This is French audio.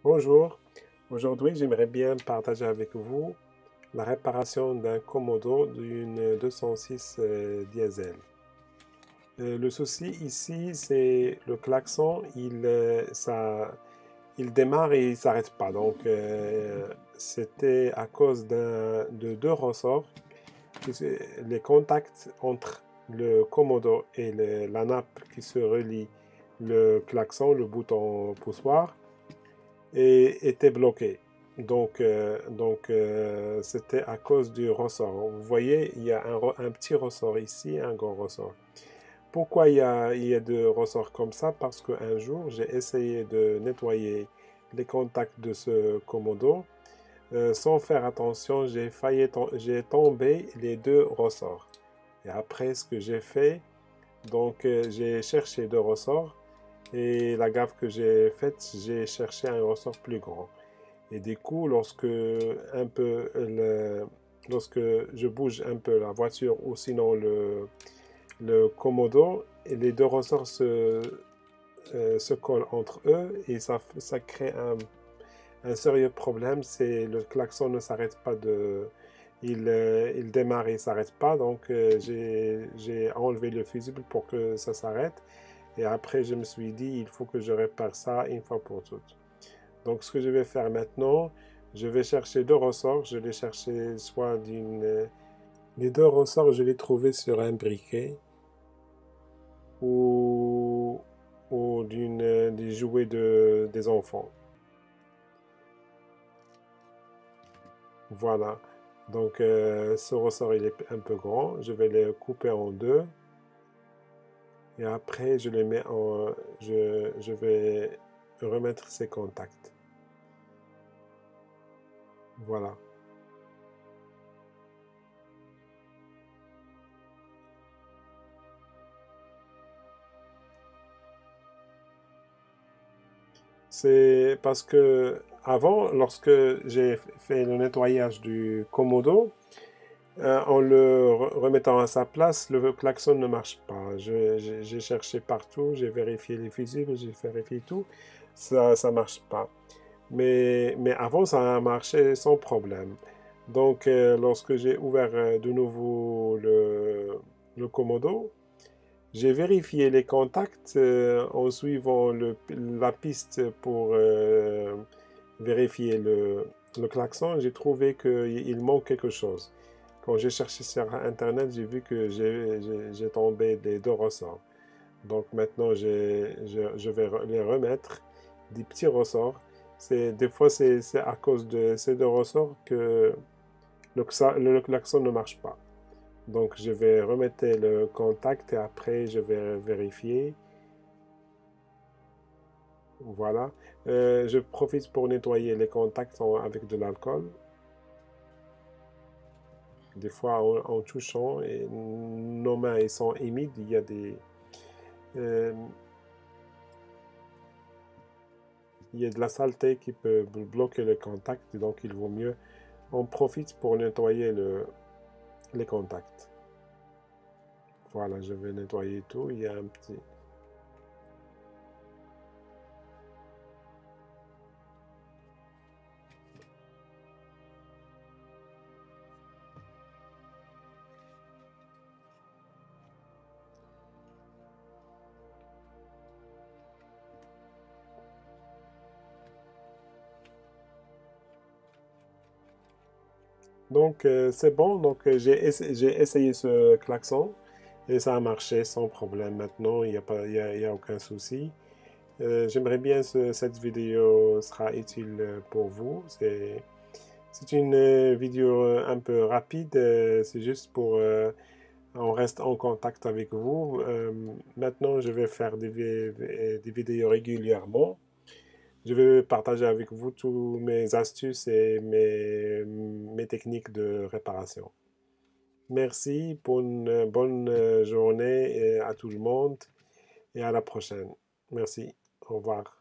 Bonjour, aujourd'hui j'aimerais bien partager avec vous la réparation d'un Commodo d'une 206 diesel. Le souci ici c'est le klaxon, il démarre et il ne s'arrête pas. Donc c'était à cause de deux ressorts, les contacts entre le Commodo et la nappe qui se relie le klaxon, le bouton poussoir et était bloqué. C'était à cause du ressort. Vous voyez, il y a un petit ressort ici, un grand ressort. Pourquoi il y a deux ressorts comme ça? Parce qu'un jour, j'ai essayé de nettoyer les contacts de ce Commodo. Sans faire attention, j'ai tombé les deux ressorts. Et après, ce que j'ai fait, j'ai cherché deux ressorts. Et la gaffe que j'ai faite, j'ai cherché un ressort plus grand. Et du coup, lorsque je bouge un peu la voiture ou sinon le Commodo, et les deux ressorts se collent entre eux et ça crée un sérieux problème. C'est le klaxon ne s'arrête pas il démarre et il s'arrête pas. J'ai enlevé le fusible pour que ça s'arrête. Et après, je me suis dit, il faut que je répare ça une fois pour toutes. Donc, ce que je vais faire maintenant, je vais chercher deux ressorts. Je vais chercher soit les deux ressorts, je les trouvais sur un briquet ou, ou des jouets des enfants. Voilà. Ce ressort, il est un peu grand. Je vais le couper en deux. Et après, je vais remettre ses contacts. Voilà. C'est parce que avant, lorsque j'ai fait le nettoyage du Commodo, en le remettant à sa place, le klaxon ne marche pas. J'ai cherché partout, j'ai vérifié les fusibles, j'ai vérifié tout, ça marche pas. Mais avant, ça a marché sans problème. Lorsque j'ai ouvert de nouveau le Commodo, j'ai vérifié les contacts en suivant la piste pour vérifier le klaxon. J'ai trouvé qu'il manque quelque chose. Quand j'ai cherché sur Internet, j'ai vu que j'ai tombé les deux ressorts. Donc maintenant, je vais les remettre, des petits ressorts. Des fois, c'est à cause de ces deux ressorts que le klaxon ne marche pas. Donc je vais remettre le contact et après je vais vérifier. Voilà. Je profite pour nettoyer les contacts avec de l'alcool. Des fois en touchant et nos mains ils sont humides, euh, il y a de la saleté qui peut bloquer le contact, donc il vaut mieux on profite pour nettoyer les contacts. Voilà, je vais nettoyer tout. Il y a un petit. C'est bon. J'ai essayé ce klaxon et ça a marché sans problème. Maintenant, il y a aucun souci. J'aimerais bien que cette vidéo sera utile pour vous. C'est une vidéo un peu rapide. C'est juste pour on reste en contact avec vous. Maintenant, je vais faire des vidéos régulièrement. Je vais partager avec vous tous mes astuces et mes techniques de réparation. Merci, bonne journée à tout le monde et à la prochaine. Merci, au revoir.